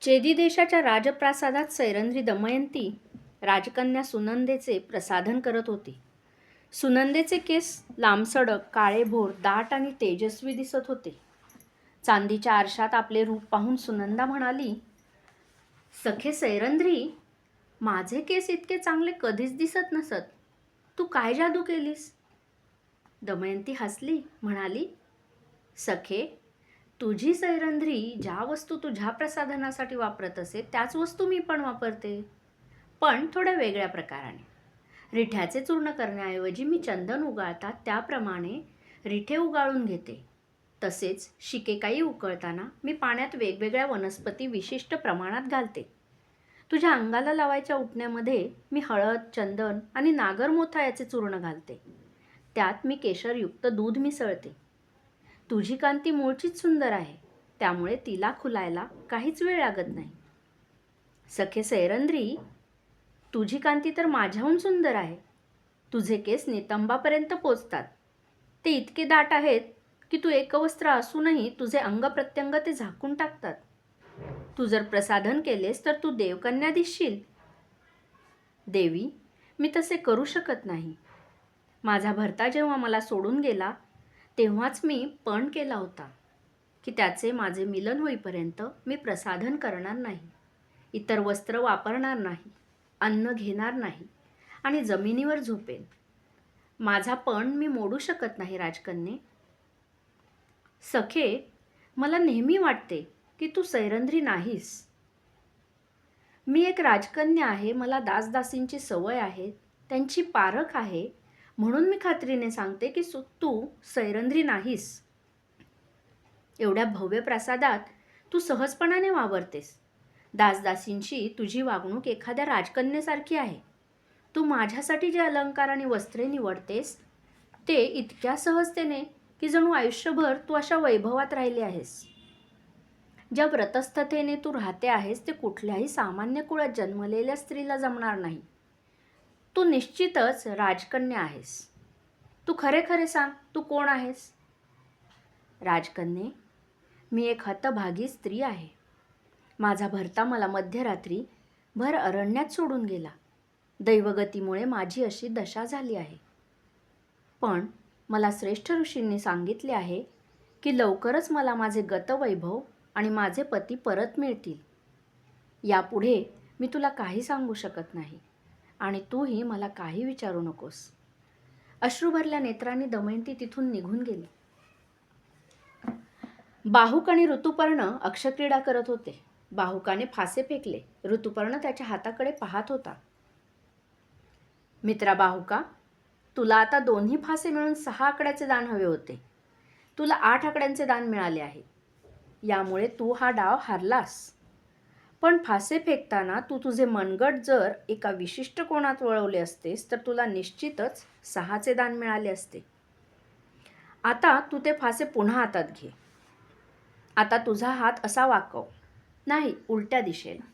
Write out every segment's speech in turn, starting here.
चेदी देशाच्या राजप्रासादात सैरंध्री दमयंती राजकन्या सुनंदेचे प्रसाधन करत होती. सुनंदेचे केस लांबसडक, काळेभोर, दाट आणि तेजस्वी दिसत होते. चांदीच्या आरशात आपले रूप पाहून सुनंदा म्हणाली, "सखे सैरंध्री, माझे केस इतके चांगले कधीच दिसत नसत. तू काय जादू केलीस?" दमयंती हसली, म्हणाली, "सखे, तुझी सैरंध्री ज्या वस्तू तुझ्या प्रसाधनासाठी वापरत असे त्याच वस्तू मी पण वापरते, पण थोड्या वेगळ्या प्रकाराने. रिठ्याचे चूर्ण करण्याऐवजी मी चंदन उगाळतात त्याप्रमाणे रिठे उगाळून घेते. तसेच शिकेकाई उकळताना मी पाण्यात वेगवेगळ्या वनस्पती विशिष्ट प्रमाणात घालते. तुझ्या अंगाला लावायच्या उटण्यामध्ये मी हळद, चंदन आणि नागरमोथा याचे चूर्ण घालते. त्यात मी केशरयुक्त दूध मिसळते. तुझी कांती मूळचीच सुंदर आहे, त्यामुळे तिला खुलायला काहीच वेळ लागत नाही. सखे सैरंध्री, तुझी कांती तर माझ्याहून सुंदर आहे. तुझे केस नितंबापर्यंत पोचतात. ते इतके दाट आहेत की तू एकवस्त्र असूनही तुझे अंगप्रत्यंग ते झाकून टाकतात. तू जर प्रसाधन केलेस तर तू देवकन्या दिसशील. देवी, मी तसे करू शकत नाही. माझा भरता जेव्हा मला सोडून गेला तेव्हाच मी पण केला होता की त्याचे माझे मिलन होईपर्यंत मी प्रसाधन करणार नाही, इतर वस्त्र वापरणार नाही, अन्न घेणार नाही आणि जमिनीवर झोपेन. माझा पण मी मोडू शकत नाही राजकन्ये. सखे, मला नेहमी वाटते की तू सैरंध्री नाहीस. मी एक राजकन्या आहे, मला दासदासींची सवय आहे, त्यांची पारख आहे, म्हणून मी खात्रीने सांगते की तू सैरंध्री नाहीस. एवढ्या भव्य प्रासादात तू सहजपणाने वावरतेस. दासदासींची तुझी वागणूक एखाद्या राजकन्येसारखी आहे. तू माझ्यासाठी जे अलंकार आणि वस्त्रे निवडतेस ते इतक्या सहजतेने की जणू आयुष्यभर तू अशा वैभवात राहिली आहेस. ज्या व्रतस्थतेने तू राहते आहेस ते कुठल्याही सामान्य कुळात जन्मलेल्या स्त्रीला जमणार नाही. तू निश्चितच राजकन्या आहेस. तू खरे खरे सांग, तू कोण आहेस? राजकन्ये, मी एक हतभागी स्त्री आहे. माझा भरता मला मध्यरात्री भर अरण्यात सोडून गेला. दैवगतीमुळे माझी अशी दशा झाली आहे. पण मला श्रेष्ठ ऋषींनी सांगितले आहे की लवकरच मला माझे गतवैभव आणि माझे पती परत मिळतील. यापुढे मी तुला काही सांगू शकत नाही आणि तूही मला काही विचारू नकोस. अश्रू भरल्या नेत्रांनी दमयंती तिथून निघून गेली. बाहुक आणि ऋतुपर्ण अक्षक्रीडा करत होते. बाहुकाने फासे फेकले. ऋतुपर्ण त्याच्या हाताकडे पाहत होता. मित्रा बाहुका, तुला आता दोन्ही फासे मिळून 6 आकड्याचे दान हवे होते. तुला 8 आकड्यांचे दान मिळाले आहे. यामुळे तू हा डाव हारलास. पण फासे फेकताना तू तुझे मनगट जर एका विशिष्ट कोनात वळवले असतेस तर तुला निश्चितच 6चे दान मिळाले असते. आता तू ते फासे पुन्हा हातात घे. आता तुझा हात असा वाकव. नाही, उलट्या दिशेला.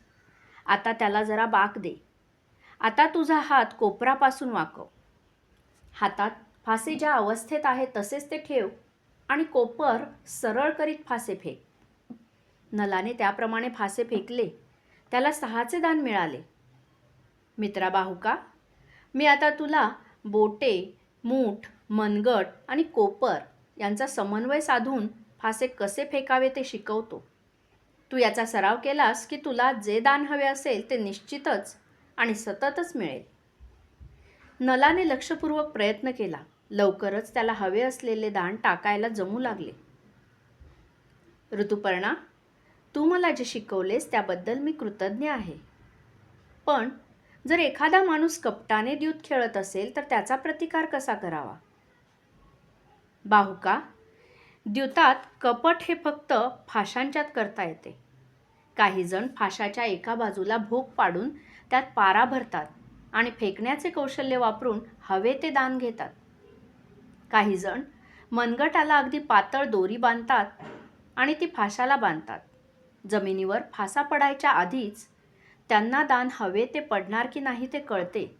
आता त्याला जरा बाक दे. आता तुझा हात कोपरापासून वाकव. हातात फासे ज्या अवस्थेत आहे तसेच ते ठेव आणि कोपर सरळ करीत फासे फेक. नलाने त्याप्रमाणे फासे फेकले. त्याला 6चे दान मिळाले. मित्रा बाहुका, मी आता तुला बोटे, मूठ, मनगट आणि कोपर यांचा समन्वय साधून फासे कसे फेकावे ते शिकवतो. तू याचा सराव केलास की तुला जे दान हवे असेल ते निश्चितच आणि सततच मिळेल. नलाने लक्षपूर्वक प्रयत्न केला. लवकरच त्याला हवे असलेले दान टाकायला जमू लागले. ऋतुपर्णा, तू मला जे शिकवलेस त्याबद्दल मी कृतज्ञ आहे. पण जर एखादा माणूस कपटाने द्यूत खेळत असेल तर त्याचा प्रतिकार कसा करावा? बाहुका, द्यूतात कपट हे फक्त फाशांच्यात करता येते. काही जण फाशाच्या एका बाजूला भोक पाडून त्यात पारा भरतात आणि फेकण्याचे कौशल्य वापरून हवे ते दान घेतात. काही जण मनगटाला अगदी पातळ दोरी बांधतात आणि ती फाशाला बांधतात. जमिनीवर फासा पडायच्या आधीच त्यांना दान हवे ते पडणार की नाही ते कळते.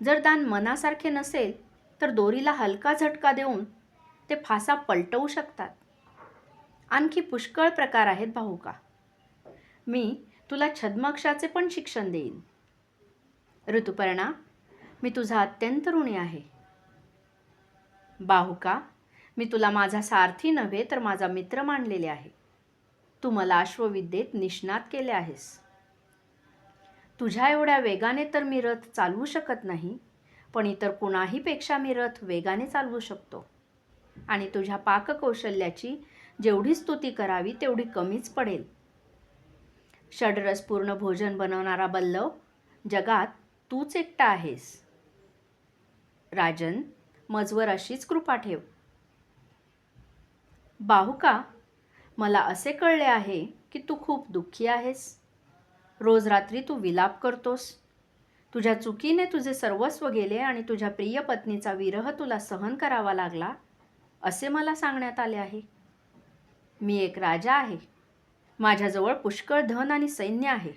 जर दान मनासारखे नसेल तर दोरीला हलका झटका देऊन ते फासा पलटवू शकतात. आणखी पुष्कळ प्रकार आहेत बाहुका. मी तुला छद्मक्षाचे पण शिक्षण देईन. ऋतुपर्णा, मी तुझा अत्यंत ऋणी आहे. बाहुका, मी तुला माझा सारथी नव्हे तर माझा मित्र मानलेले आहे. तू मला अश्वविद्येत निष्णात केले आहेस. तुझ्या एवढ्या वेगाने तर मी रथ चालवू शकत नाही, पण इतर कुणाहीपेक्षा मी रथ वेगाने चालवू शकतो. आणि तुझ्या पाककौशल्याची जेवढी स्तुती करावी तेवढी कमीच पडेल. षड्रसपूर्ण भोजन बनवणारा बल्लव जगात तूच एकटा आहेस. राजन, मजवर अशीच कृपा ठेव. बाहुका, मला असे कळले आहे की तू खूप दुःखी आहेस. रोज रात्री तू विलाप करतोस. तुझ्या चुकीने तुझे सर्वस्व गेले आणि तुझ्या प्रिय पत्नीचा विरह तुला सहन करावा लागला, असे मला सांगण्यात आले आहे. मी एक राजा आहे. माझ्याजवळ पुष्कळ धन आणि सैन्य आहे.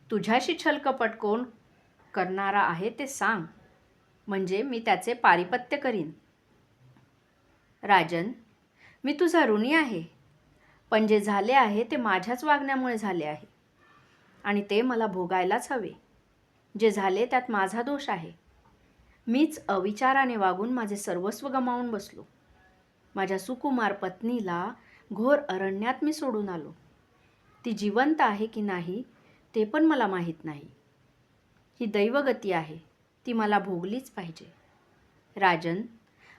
तुझ्याशी छलकपट कोण करणारा आहे ते सांग, म्हणजे मी त्याचे पारिपत्य करीन. राजन, मी तुझा ऋणी आहे, पण जे झाले आहे ते माझ्याच वागण्यामुळे झाले आहे आणि ते मला भोगायलाच हवे. जे झाले त्यात माझा दोष आहे. मीच अविचाराने वागून माझे सर्वस्व गमावून बसलो. माझ्या सुकुमार पत्नीला घोर अरण्यात मी सोडून आलो. ती जिवंत आहे की नाही ते पण मला माहीत नाही. ही दैवगती आहे, ती मला भोगलीच पाहिजे. राजन,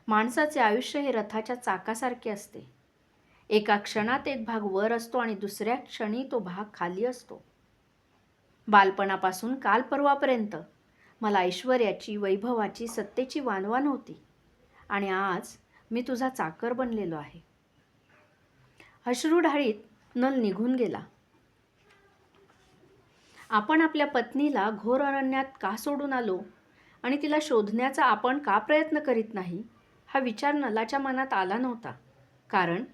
माणसाचे आयुष्य हे रथाच्या चाकासारखे असते. एका क्षणात एक भाग वर असतो आणि दुसऱ्या क्षणी तो भाग खाली असतो. बालपणापासून काल परवापर्यंत मला ऐश्वर्याची, वैभवाची, सत्तेची वानवा नव्हती आणि आज मी तुझा चाकर बनलेलो आहे. अश्रू ढाळीत नल निघून गेला. आपण आपल्या पत्नीला घोर अरण्यात का सोडून आलो आणि तिला शोधण्याचा आपण का प्रयत्न करीत नाही, हा विचार नलाच्या मनात आला नव्हता. कारण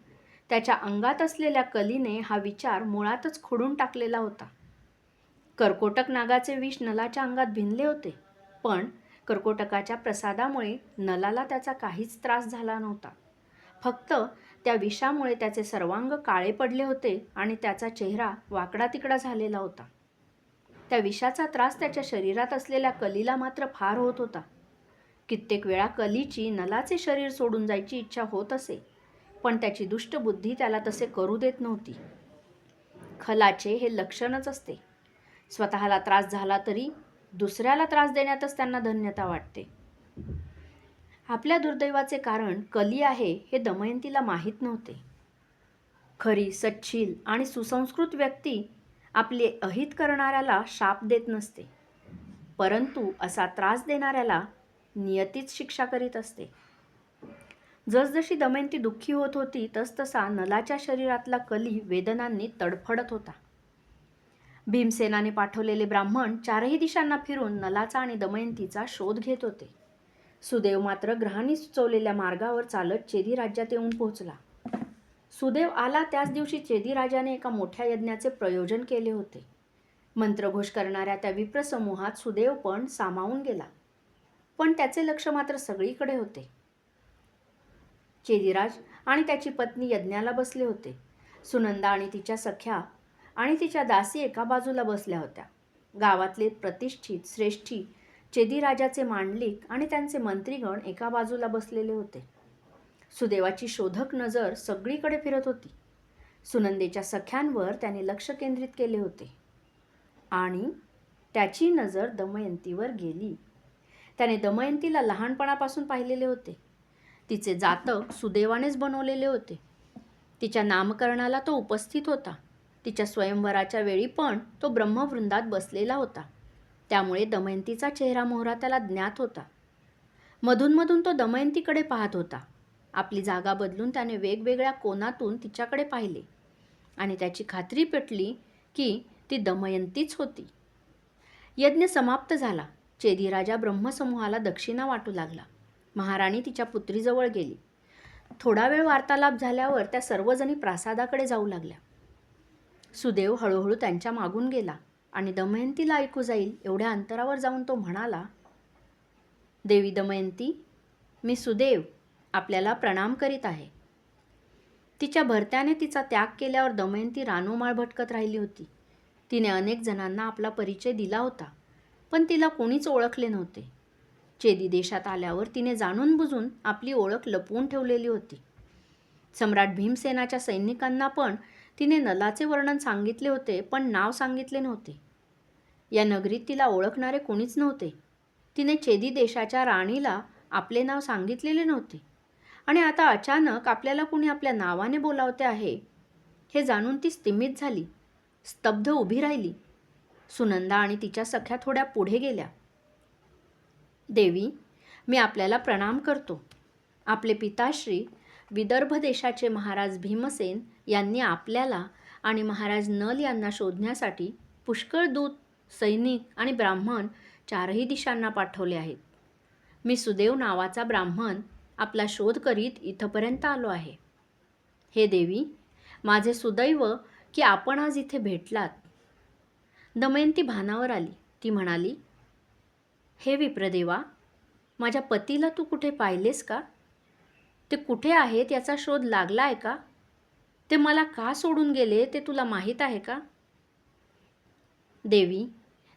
त्याच्या अंगात असलेल्या कलीने हा विचार मुळातच खोडून टाकलेला होता. कर्कोटक नागाचे विष नलाच्या अंगात भिनले होते, पण कर्कोटकाच्या प्रसादामुळे नलाला त्याचा काहीच त्रास झाला नव्हता. फक्त त्या विषामुळे त्याचे सर्वांग काळे पडले होते आणि त्याचा चेहरा वाकडा तिकडा झालेला होता. त्या विषाचा त्रास त्याच्या शरीरात असलेल्या कलीला मात्र फार होत होता. कित्येक वेळा कलीची नलाचे शरीर सोडून जायची इच्छा होत असे, पण त्याची दुष्ट बुद्धी त्याला तसे करू देत नव्हती. खलाचे हे लक्षणच असते. स्वतःला त्रास झाला तरी दुसऱ्याला त्रास देण्यातच त्यांना धन्यता वाटते. आपल्या दुर्दैवाचे कारण कली आहे हे दमयंतीला माहीत नव्हते. खरी, सच्छील आणि सुसंस्कृत व्यक्ती आपले अहित करणाऱ्याला शाप देत नसते, परंतु असा त्रास देणाऱ्याला नियतीच शिक्षा करीत असते. जसजशी दमयंती दुःखी होत होती तसतसा नलाच्या शरीरातला कली वेदनांनी तडफडत होता. भीमसेनाने पाठवलेले ब्राह्मण चारही दिशांना फिरून नलाचा आणि दमयंतीचा शोध घेत होते. सुदेव मात्र ग्रहांनी सुचवलेल्या मार्गावर चालत चेदी राज्यात येऊन पोहोचला. सुदेव आला त्याच दिवशी चेदी राजाने एका मोठ्या यज्ञाचे प्रयोजन केले होते. मंत्रघोष करणाऱ्या त्या विप्रसमूहात सुदेव पण सामावून गेला, पण त्याचे लक्ष मात्र सगळीकडे होते. चेदीराज आणि त्याची पत्नी यज्ञाला बसले होते. सुनंदा आणि तिच्या सख्या आणि तिच्या दासी एका बाजूला बसल्या होत्या. गावातले प्रतिष्ठित श्रेष्ठी चेदीराजाचे मांडलिक आणि त्यांचे मंत्रीगण एका बाजूला बसलेले होते. सुदेवाची शोधक नजर सगळीकडे फिरत होती. सुनंदेच्या सख्यांवर त्याने लक्ष केंद्रित केले होते आणि त्याची नजर दमयंतीवर गेली. त्याने दमयंतीला लहानपणापासून पाहिलेले होते. तिचे जातक सुदैवानेच बनवलेले होते. तिच्या नामकरणाला तो उपस्थित होता. तिच्या स्वयंवराच्या वेळी पण तो ब्रह्मवृंदात बसलेला होता. त्यामुळे दमयंतीचा चेहरा मोहरा त्याला ज्ञात होता. मधूनमधून तो दमयंतीकडे पाहत होता. आपली जागा बदलून त्याने वेगवेगळ्या कोनातून तिच्याकडे पाहिले आणि त्याची खात्री पटली की ती दमयंतीच होती. यज्ञ समाप्त झाला. चेदीराजा ब्रह्मसमूहाला दक्षिणा वाटू लागला. महाराणी तिच्या पुत्रीजवळ गेली. थोडा वेळ वार्तालाप झाल्यावर त्या सर्वजणी प्रासादाकडे जाऊ लागल्या. सुदेव हळूहळू त्यांच्या मागून गेला आणि दमयंतीला ऐकू जाईल एवढ्या अंतरावर जाऊन तो म्हणाला, देवी दमयंती, मी सुदेव आपल्याला प्रणाम करीत आहे. तिच्या भरत्याने तिचा त्याग केल्यावर दमयंती रानोमाळ भटकत राहिली होती. तिने अनेक जणांना आपला परिचय दिला होता, पण तिला कोणीच ओळखले नव्हते. चेदी देशात आल्यावर तिने जाणून बुजून आपली ओळख लपवून ठेवलेली होती. सम्राट भीमसेनाच्या सैनिकांना पण तिने नलाचे वर्णन सांगितले होते, पण नाव सांगितले नव्हते. या नगरीत तिला ओळखणारे कोणीच नव्हते. तिने चेदी देशाच्या राणीला आपले नाव सांगितलेले नव्हते आणि आता अचानक आपल्याला कुणी आपल्या नावाने बोलावते आहे हे जाणून ती स्तिमित झाली, स्तब्ध उभी राहिली. सुनंदा आणि तिच्या सख्या थोड्या पुढे गेल्या. देवी, मी आपल्याला प्रणाम करतो. आपले पिताश्री विदर्भ देशाचे महाराज भीमसेन यांनी आपल्याला आणि महाराज नल यांना शोधण्यासाठी पुष्कळ दूत, सैनिक आणि ब्राह्मण चारही दिशांना पाठवले आहेत. मी सुदेव नावाचा ब्राह्मण आपला शोध करीत इथपर्यंत आलो आहे. हे देवी, माझे सुदैव की आपण आज इथे भेटलात. दमयंती भानावर आली. ती म्हणाली, हे विप्रदेवा, माझ्या पतीला तू कुठे पाहिलेस का? ते कुठे आहेत याचा शोध लागला आहे का? ते मला का सोडून गेले ते तुला माहीत आहे का? देवी,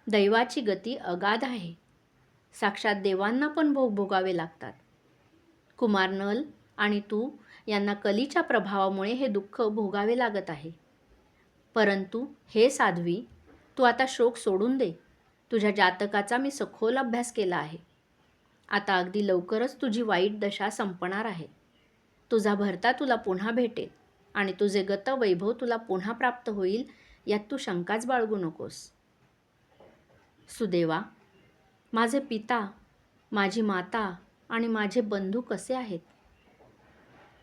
दैवाची गती अगाध आहे. साक्षात देवांना पण भोग भोगावे लागतात. कुमार नल आणि तू यांना कलीच्या प्रभावामुळे हे दुःख भोगावे लागत आहे. परंतु हे साध्वी, तू आता शोक सोडून दे. तुझ्या जातकाचा मी सखोल अभ्यास केला आहे. आता अगदी लवकरच तुझी वाईट दशा संपणार आहे. तुझा भरता तुला पुन्हा भेटेल आणि तुझे गतवैभव तुला पुन्हा प्राप्त होईल, यात तू शंकाच बाळगू नकोस. सुदेवा, माझे पिता, माझी माता आणि माझे बंधू कसे आहेत?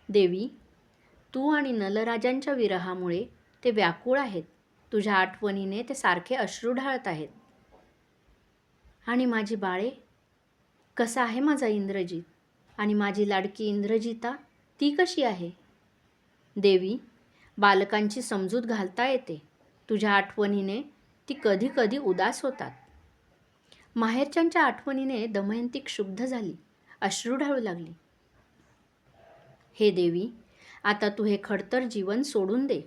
देवी, तू आणि नलराजांच्या विरहामुळे ते व्याकुळ आहेत. तुझ्या आठवणीने ते सारखे अश्रू ढाळत आहेत. आणि माझी बाळे, कसा आहे माझा इंद्रजित? आणि माझी लाडकी इंद्रजिता, ती कशी आहे? देवी, बालकांची समजूत घालता येते. तुझ्या आठवणीने ती कधी कधी उदास होतात. माहेरच्यांच्या आठवणीने दमयंती क्षुब्ध झाली, अश्रू ढाळू लागली. हे देवी, आता तू हे खडतर जीवन सोडून दे.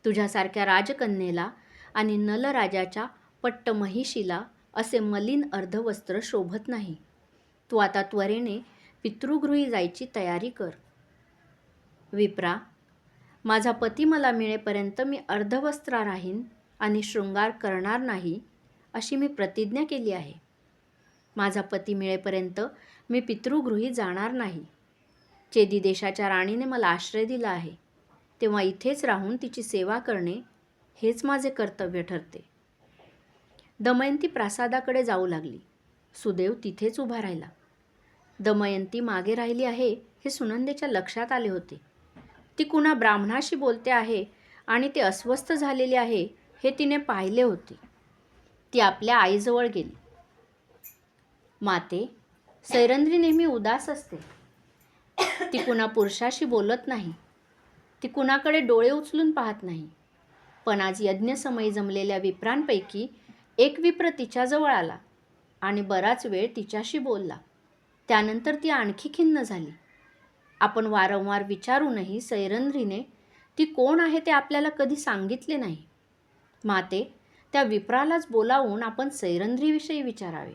तुझ्यासारख्या राजकन्येला आणि नलराजाच्या पट्टमहिषीला असे मलिन अर्धवस्त्र शोभत नाही. तू आता त्वरेने पितृगृही जायची तयारी कर. विप्रा, माझा पती मला मिळेपर्यंत मी अर्धवस्त्रा राहीन आणि शृंगार करणार नाही, अशी मी प्रतिज्ञा केली आहे. माझा पती मिळेपर्यंत मी पितृगृही जाणार नाही. चेदी देशाच्या राणीने मला आश्रय दिला आहे, तेव्हा इथेच राहून तिची सेवा करणे हेच माझे कर्तव्य ठरते. दमयंती प्रासादाकडे जाऊ लागली. सुदेव तिथेच उभा राहिला. दमयंती मागे राहिली आहे हे सुनंदेच्या लक्षात आले होते. ती कुणा ब्राह्मणाशी बोलते आहे आणि ते अस्वस्थ झालेले आहे हे तिने पाहिले होते. ती आपल्या आईजवळ गेली. माते, सैरंध्री नेहमी उदास असते. ती कुणा पुरुषाशी बोलत नाही. ती कुणाकडे डोळे उचलून पाहत नाही. पण आज यज्ञसमयी जमलेल्या विप्रांपैकी एक विप्र तिच्याजवळ आला आणि बराच वेळ तिच्याशी बोलला. त्यानंतर ती आणखी खिन्न झाली. आपण वारंवार विचारूनही सैरंध्रीने ती कोण आहे ते आपल्याला कधी सांगितले नाही. माते, त्या विप्रालाच बोलावून आपण सैरंध्रीविषयी विचारावे.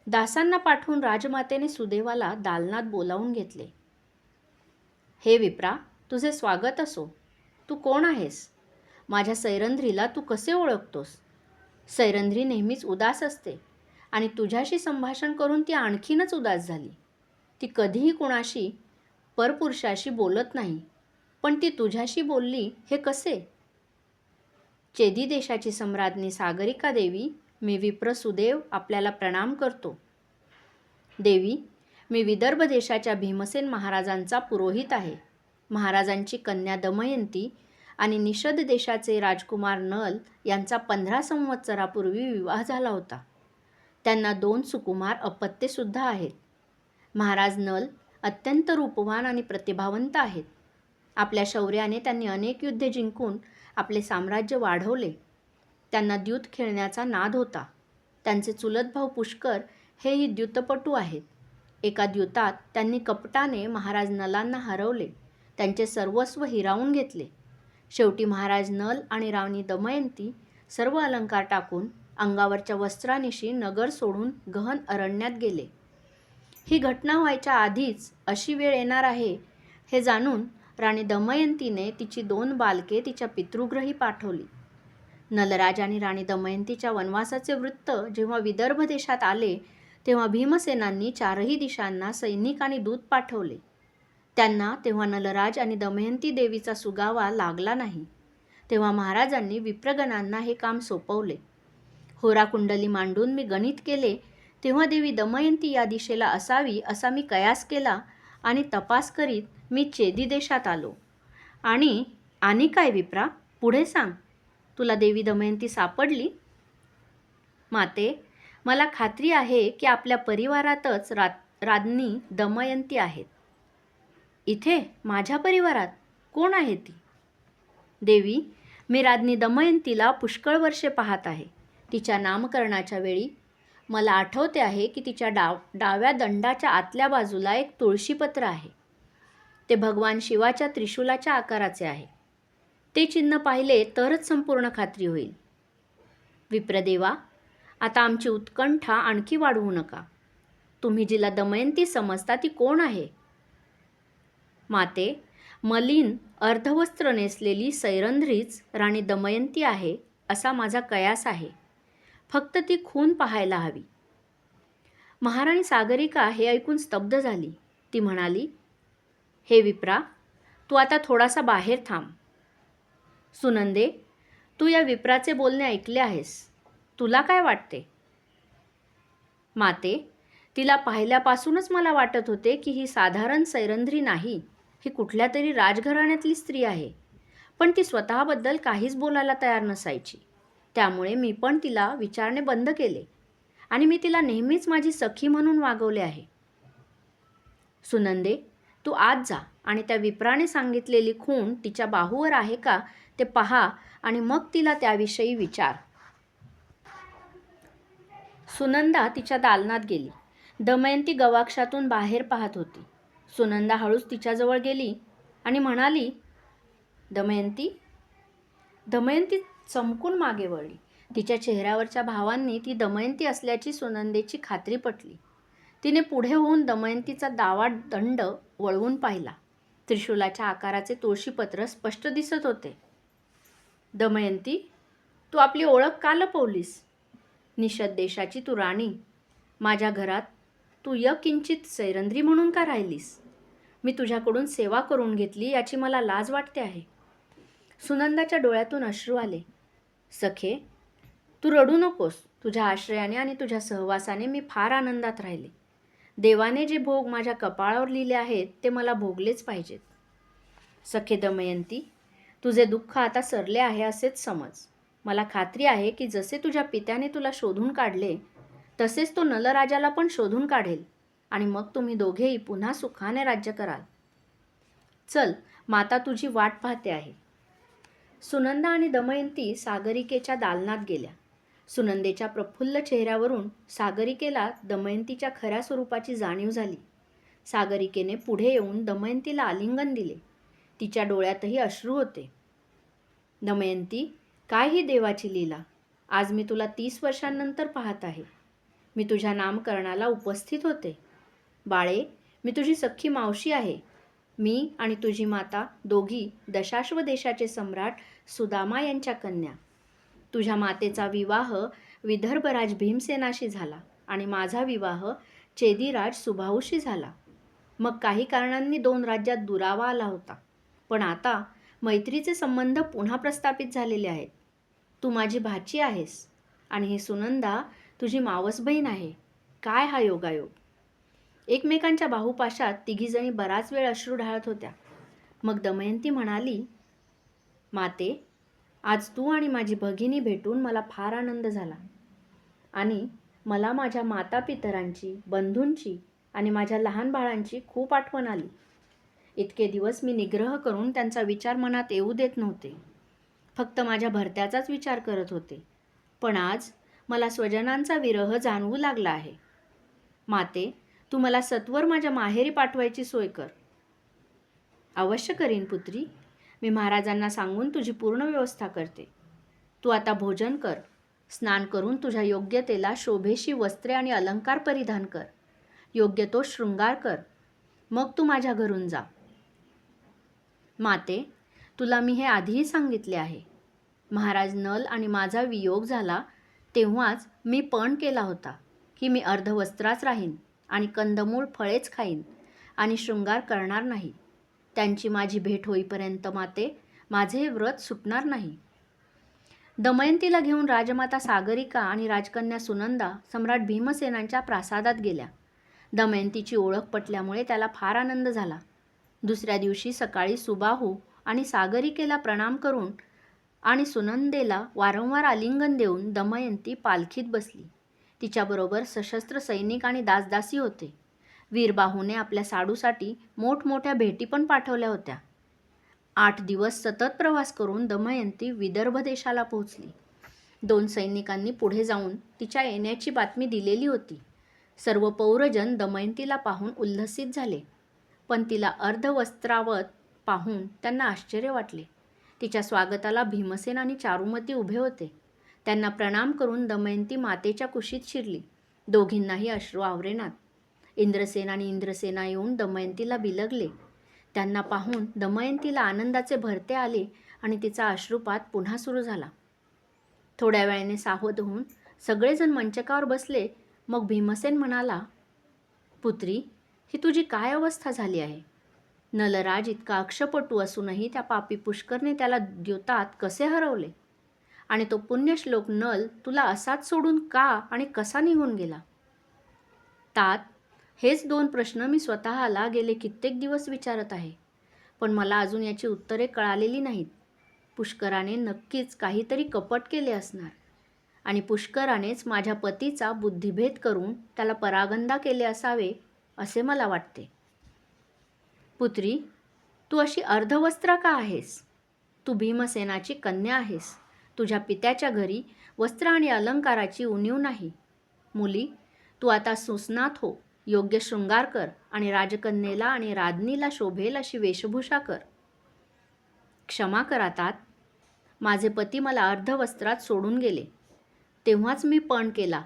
दासांना पाठवून राजमातेने सुदेवाला दालनात बोलावून घेतले. हे विप्रा, तुझे स्वागत असो. तू कोण आहेस? माझ्या सैरंध्रीला तू कसे ओळखतोस? सैरंध्री नेहमीच उदास असते आणि तुझ्याशी संभाषण करून ती आणखीनच उदास झाली. ती कधीही कुणाशी परपुरुषाशी बोलत नाही, पण ती तुझ्याशी बोलली हे कसे? चेदी देशाची सम्राज्ञी सागरिका देवी, मी विप्र सुदेव आपल्याला प्रणाम करतो. देवी, मी विदर्भ देशाच्या भीमसेन महाराजांचा पुरोहित आहे. महाराजांची कन्या दमयंती आणि निषद देशाचे राजकुमार नल यांचा 15 संवत्सरापूर्वी विवाह झाला होता. त्यांना 2 सुकुमार अपत्यसुद्धा आहेत. महाराज नल अत्यंत रूपवान आणि प्रतिभावंत आहेत. आपल्या शौर्याने त्यांनी अनेक युद्धे जिंकून आपले साम्राज्य वाढवले. त्यांना द्यूत खेळण्याचा नाद होता. त्यांचे चुलत भाऊ पुष्कर हेही द्यूतपटू आहेत. एका द्यूतात त्यांनी कपटाने महाराज नलांना हरवले. त्यांचे सर्वस्व हिरावून घेतले. शेवटी महाराज नल आणि राणी दमयंती सर्व अलंकार टाकून अंगावरच्या वस्त्रानिशी नगर सोडून गहन अरण्यात गेले. ही घटना व्हायच्या आधीच अशी वेळ येणार आहे हे जाणून राणी दमयंतीने तिची 2 बालके तिच्या पितृगृही पाठवली. नलराज आणि राणी दमयंतीच्या वनवासाचे वृत्त जेव्हा विदर्भ देशात आले तेव्हा भीमसेनांनी 4ही दिशांना सैनिक आणि दूत पाठवले. त्यांना तेव्हा नलराज आणि दमयंती देवीचा सुगावा लागला नाही. तेव्हा महाराजांनी विप्रगणांना हे काम सोपवले. होराकुंडली मांडून मी गणित केले तेव्हा देवी दमयंती या दिशेला असावी असा मी कयास केला आणि तपास करीत मी चेदी देशात आलो. आणि काय विप्रा, पुढे सांग. तुला देवी दमयंती सापडली? माते, मला खात्री आहे की आपल्या परिवारातच राज्ञी दमयंती आहेत. इथे माझ्या परिवारात? कोण आहे ती? देवी, मी राज्ञी दमयंतीला पुष्कळ वर्षे पाहत आहे. तिच्या नामकरणाच्या वेळी मला आठवते आहे की तिच्या डाव्या दंडाच्या आतल्या बाजूला एक तुळशीपत्र आहे. ते भगवान शिवाच्या त्रिशूलाच्या आकाराचे आहे. ते चिन्ह पाहिले तरच संपूर्ण खात्री होईल. विप्रदेवा, आता आमची उत्कंठा आणखी वाढवू नका. तुम्ही जिला दमयंती समजता ती कोण आहे? माते, मलिन अर्धवस्त्र नेसलेली सैरंध्रीच राणी दमयंती आहे असा माझा कयास आहे. फक्त ती खून पाहायला हवी. महाराणी सागरिका हे ऐकून स्तब्ध झाली. ती म्हणाली, हे विप्रा, तू आता थोडासा बाहेर थांब. सुनंदे, तू या विप्राचे बोलणे ऐकले आहेस. तुला काय वाटते? माते, तिला पाहिल्यापासूनच मला वाटत होते की ही साधारण सैरंध्री नाही, ही कुठल्या तरी राजघराण्यातली स्त्री आहे. पण ती स्वतःबद्दल काहीच बोलायला तयार नसायची. त्यामुळे मी पण तिला विचारणे बंद केले आणि मी तिला नेहमीच माझी सखी म्हणून वागवले आहे. सुनंदे, तू आत जा आणि त्या विप्राने सांगितलेली खूण तिच्या बाहूवर आहे का ते पहा आणि मग तिला त्याविषयी विचार. सुनंदा तिच्या दालनात गेली. दमयंती गवाक्षातून बाहेर पाहत होती. सुनंदा हळूच तिच्याजवळ गेली आणि म्हणाली, दमयंती. दमयंती चमकून मागे वळली. तिच्या चेहऱ्यावरच्या भावांनी ती दमयंती असल्याची सुनंदेची खात्री पटली. तिने पुढे होऊन दमयंतीचा डावा दंड वळवून पाहिला. त्रिशूलाच्या आकाराचे तुळशीपत्र स्पष्ट दिसत होते. दमयंती, तू आपली ओळख का लपवलीस? निषद देशाची तू राणी. माझ्या घरात तू यकिंचित सैरंध्री म्हणून का राहिलीस? मी तुझ्याकडून सेवा करून घेतली याची मला लाज वाटते आहे. सुनंदाच्या डोळ्यातून अश्रू आले. सखे, तू रडू नकोस. तुझ्या आश्रयाने आणि तुझ्या सहवासाने मी फार आनंदात राहिले. देवाने जे भोग माझ्या कपाळावर लिहिले आहेत ते मला भोगलेच पाहिजेत. सखे दमयंती, तुझे दुःख आता सरले आहे असेच समज. मला खात्री आहे की जसे तुझ्या पित्याने तुला शोधून काढले तसेच तो नलराजाला पण शोधून काढेल आणि मग तुम्ही दोघेही पुन्हा सुखाने राज्य कराल. चल, माता तुझी वाट पाहते आहे. सुनंदा आणि दमयंती सागरिकेच्या दालनात गेल्या. सुनंदेच्या प्रफुल्ल चेहऱ्यावरून सागरिकेला दमयंतीच्या खऱ्या स्वरूपाची जाणीव झाली. सागरिकेने पुढे येऊन दमयंतीला आलिंगन दिले. तिच्या डोळ्यातही अश्रू होते. दमयंती, काय ही देवाची लीला. आज मी तुला 30 वर्षांनंतर पाहत आहे. मी तुझ्या नामकरणाला उपस्थित होते. बाळे, मी तुझी सख्खी मावशी आहे. मी आणि तुझी माता दोघी दशाश्व देशाचे सम्राट सुदामा यांच्या कन्या. तुझ्या मातेचा विवाह विदर्भराज भीमसेनाशी झाला आणि माझा विवाह चेदीराज सुबाहूशी झाला. मग काही कारणांनी 2 राज्यात दुरावा आला होता. पण आता मैत्रीचे संबंध पुन्हा प्रस्थापित झालेले आहेत. तू माझी भाची आहेस आणि ही सुनंदा तुझी मावस बहीण आहे. काय हा योगायोग. एकमेकांच्या बाहुपाशात तिघीजणी बराच वेळ अश्रू ढाळत होत्या. मग दमयंती म्हणाली, माते, आज तू आणि माझी भगिनी भेटून मला फार आनंद झाला आणि मला माझ्या मातापितरांची, बंधूंची आणि माझ्या लहान बाळांची खूप आठवण आली. इतके दिवस मी निग्रह करून त्यांचा विचार मनात येऊ देत नव्हते. फक्त माझ्या भरत्याचाच विचार करत होते. पण आज मला स्वजनांचा विरह जाणवू लागला आहे. माते, तू मला सत्वर माझ्या माहेरी पाठवायची सोय कर. अवश्य करीन पुत्री. मी महाराजांना सांगून तुझी पूर्ण व्यवस्था करते. तू आता भोजन कर. स्नान करून तुझ्या योग्यतेला शोभेशी वस्त्रे आणि अलंकार परिधान कर. योग्य तो शृंगार कर. मग तू माझ्या घरून जा. माते, तुला मी हे आधीही सांगितले आहे. महाराज नल आणि माझा वियोग झाला तेव्हाच मी पण केला होता की मी अर्धवस्त्राच राहीन आणि कंदमूळ फळेच खाईन आणि शृंगार करणार नाही. त्यांची माझी भेट होईपर्यंत माते, माझे हे व्रत सुटणार नाही. दमयंतीला घेऊन राजमाता सागरिका आणि राजकन्या सुनंदा सम्राट भीमसेनांच्या प्रासादात गेल्या. दमयंतीची ओळख पटल्यामुळे त्याला फार आनंद झाला. दुसऱ्या दिवशी सकाळी सुबाहू आणि सागरिकेला प्रणाम करून आणि सुनंदेला वारंवार आलिंगन देऊन दमयंती पालखीत बसली. तिच्याबरोबर सशस्त्र सैनिक आणि दासदासी होते. वीरबाहूने आपल्या साडूसाठी मोठमोठ्या भेटी पण पाठवल्या होत्या. 8 दिवस सतत प्रवास करून दमयंती विदर्भ देशाला पोहोचली. 2 सैनिकांनी पुढे जाऊन तिच्या येण्याची बातमी दिलेली होती. सर्व पौरजन दमयंतीला पाहून उल्हसित झाले, पण तिला अर्धवस्त्रावत पाहून त्यांना आश्चर्य वाटले. तिच्या स्वागताला भीमसेन आणि चारुमती उभे होते. त्यांना प्रणाम करून दमयंती मातेच्या कुशीत शिरली. दोघींनाही अश्रू आवरेनात. इंद्रसेन आणि इंद्रसेना येऊन दमयंतीला बिलगले. त्यांना पाहून दमयंतीला आनंदाचे भरते आले आणि तिचा अश्रुपात पुन्हा सुरू झाला. थोड्या वेळाने सावध होऊन सगळेजण मंचकावर बसले. मग भीमसेन म्हणाला, पुत्री, ही तुझी काय अवस्था झाली आहे? नलराज इतका अक्षपटू असूनही त्या पापी पुष्करने त्याला द्योतात कसे हरवले? आणि तो पुण्यश्लोक नल तुला असाच सोडून का आणि कसा निघून गेला? तात, हेच 2 प्रश्न मी स्वतःला गेले कित्येक दिवस विचारत आहे, पण मला अजून याची उत्तरे कळालेली नाहीत. पुष्कराने नक्कीच काहीतरी कपट केले असणार आणि पुष्करानेच माझ्या पतीचा बुद्धिभेद करून त्याला परागंदा केले असावे असे मला वाटते. पुत्री, तू अशी अर्धवस्त्रा का आहेस? तू भीमसेनाची कन्या आहेस. तुझ्या पित्याच्या घरी वस्त्र आणि अलंकाराची उणीव नाही. मुली, तू आता सुस्नात हो. योग्य शृंगार कर आणि राजकन्येला आणि राजनीला शोभेल अशी वेशभूषा कर. क्षमा करा तात, माझे पती मला अर्धवस्त्रात सोडून गेले. तेव्हाच मी पण केला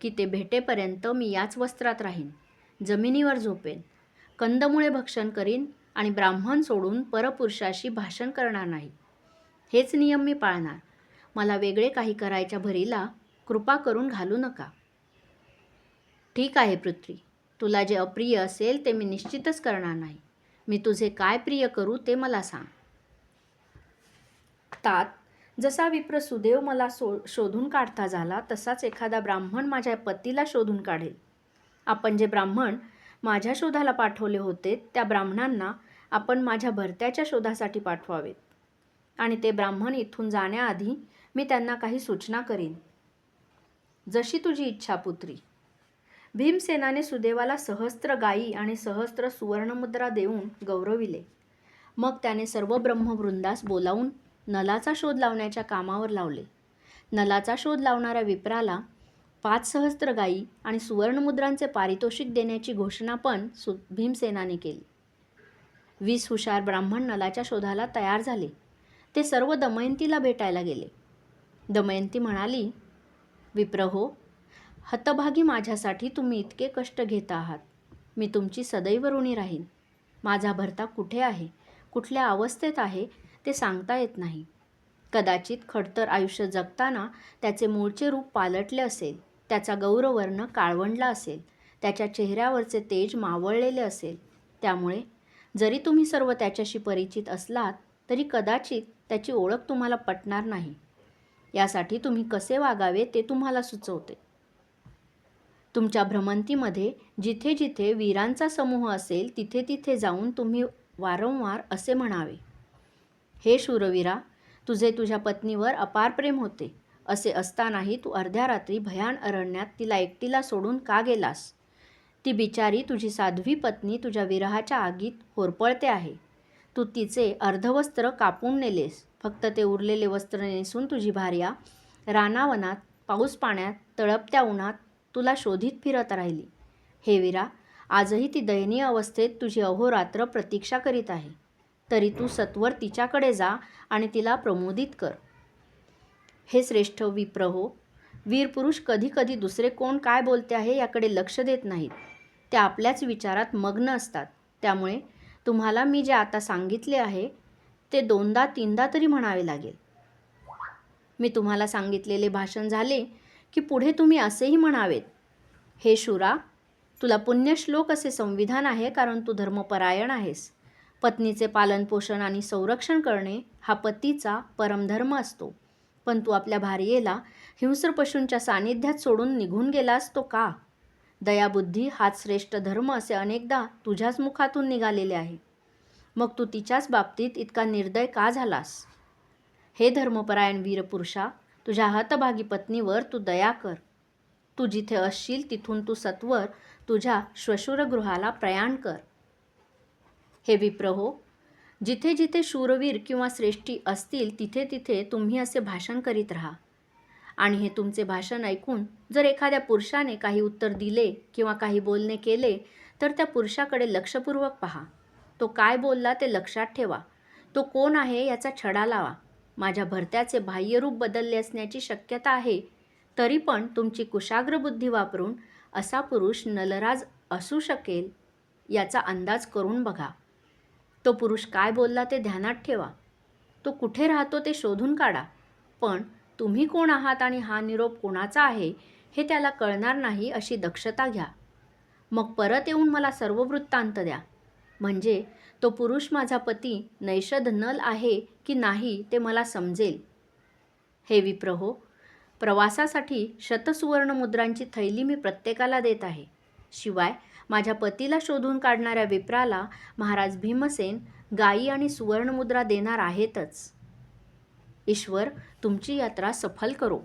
की ते भेटेपर्यंत मी याच वस्त्रात राहीन, जमिनीवर झोपेन, कंदमुळे भक्षण करीन आणि ब्राह्मण सोडून परपुरुषाशी भाषण करणार नाही. हेच नियम मी पाळणार. मला वेगळे काही करायच्या भरीला कृपा करून घालू नका. ठीक आहे पुत्री, तुला जे अप्रिय असेल ते मी निश्चितच करणार नाही. मी तुझे काय प्रिय करू ते मला सांग. तात, जसा विप्र सुदेव मला शोधून काढता झाला तसाच एखादा ब्राह्मण माझ्या पतीला शोधून काढेल. आपण जे ब्राह्मण माझ्या शोधाला पाठवले होते त्या ब्राह्मणांना आपण माझ्या भरत्याच्या शोधासाठी पाठवावेत आणि ते ब्राह्मण इथून जाण्याआधी मी त्यांना काही सूचना करीन. जशी तुझी इच्छा पुत्री. भीमसेनाने सुदेवाला सहस्त्र गायी आणि सहस्त्र सुवर्णमुद्रा देऊन गौरविले. मग त्याने सर्व ब्रह्मवृंदास बोलावून नलाचा शोध लावण्याच्या कामावर लावले. नलाचा शोध लावणाऱ्या विप्राला 5 सहस्त्र गायी आणि सुवर्णमुद्रांचे पारितोषिक देण्याची घोषणा पण भीमसेनाने केली. 20 हुशार ब्राह्मण नलाच्या शोधाला तयार झाले. ते सर्व दमयंतीला भेटायला गेले. दमयंती म्हणाली, विप्रहो, हतभागी माझ्यासाठी तुम्ही इतके कष्ट घेत आहात. मी तुमची सदैव ऋणी राहीन. माझा भरता कुठे आहे, कुठल्या अवस्थेत आहे ते सांगता येत नाही. कदाचित खडतर आयुष्य जगताना त्याचे मूळचे रूप पालटले असेल, त्याचा गौरवर्ण काळवंडला असेल, त्याच्या चेहऱ्यावरचे तेज मावळलेले असेल. त्यामुळे जरी तुम्ही सर्व त्याच्याशी परिचित असलात तरी कदाचित त्याची ओळख तुम्हाला पटणार नाही. यासाठी तुम्ही कसे वागावे ते तुम्हाला सुचवते. तुमच्या भ्रमंतीमध्ये जिथे जिथे वीरांचा समूह असेल तिथे तिथे जाऊन तुम्ही वारंवार असे म्हणावे, हे शूरवीरा, तुझे तुझ्या पत्नीवर अपार प्रेम होते. असे असतानाही तू अर्ध्या रात्री भयान अरण्यात तिला एकटीला सोडून का गेलास? ती बिचारी तुझी साध्वी पत्नी तुझ्या विरहाच्या आगीत होरपळते आहे. तू तिचे अर्धवस्त्र कापून नेलेस. फक्त ते उरलेले वस्त्र नेसून तुझी भार्या रानावनात, पाऊस पाण्यात, तळपत्या उन्हात तुला शोधित फिरत राहिली. हे वीरा, आजही ती दयनीय अवस्थेत तुझी अहोरात्र प्रतीक्षा करीत आहे. तरी तू सत्वर तिच्याकडे जा आणि तिला प्रमोदित कर. हे श्रेष्ठ विप्र हो, वीरपुरुष कधी कधी दुसरे कोण काय बोलते आहे याकडे लक्ष देत नाहीत. ते आपल्याच विचारात मग्न असतात. त्यामुळे तुम्हाला मी जे आता सांगितले आहे ते 2दा 3दा तरी म्हणावे लागेल. मी तुम्हाला सांगितलेले भाषण झाले की पुढे तुम्ही असेही म्हणावेत, हे शूरा, तुला पुण्यश्लोक असे संविधान आहे कारण तू धर्मपरायण आहेस. पत्नीचे पालनपोषण आणि संरक्षण करणे हा पतीचा परमधर्म असतो. पण तू आपल्या भार्येला हिंस्र पशूंच्या सानिध्यात सोडून निघून गेलास तो का? दयाबुद्धी हाच श्रेष्ठ धर्म असे अनेकदा तुझ्याच मुखातून निघालेले आहे. मग तू तिच्याच बाबतीत इतका निर्दय का झालास? हे धर्मपरायण वीरपुरुषा, तुझ्या हतभागी पत्नीवर तू दया कर. तू जिथे असशील तिथून तू सत्वर तुझ्या श्वशुरगृहाला प्रयाण कर. हे विप्र हो, जिथे जिथे शूरवीर किंवा श्रेष्ठी असतील तिथे तिथे तुम्ही असे भाषण करीत राहा. आणि हे तुमचे भाषण ऐकून जर एखाद्या पुरुषाने काही उत्तर दिले किंवा काही बोलणे केले तर त्या पुरुषाकडे लक्षपूर्वक पहा. तो काय बोलला ते लक्षात ठेवा. तो कोण आहे याचा छडा लावा. माझ्या भरत्याचे बाह्यरूप बदलले असण्याची शक्यता आहे, तरी पण तुमची कुशाग्र बुद्धी वापरून असा पुरुष नलराज असू शकेल याचा अंदाज करून बघा. तो पुरुष काय बोलला ते ध्यानात ठेवा. तो कुठे राहतो ते शोधून काढा. पण तुम्ही कोण आहात आणि हा निरोप कोणाचा आहे हे त्याला कळणार नाही अशी दक्षता घ्या. मग परत येऊन मला सर्व वृत्तांत द्या. म्हणजे तो पुरुष माझा पती नैषध नल आहे की नाही ते मला समजेल. हे विप्र हो, प्रवासासाठी शतसुवर्ण मुद्रांची थैली मी प्रत्येकाला देत आहे. शिवाय माझ्या पतीला शोधून काढणाऱ्या विप्राला महाराज भीमसेन गायी आणि सुवर्णमुद्रा देणार आहेतच. ईश्वर तुमची यात्रा सफल करो.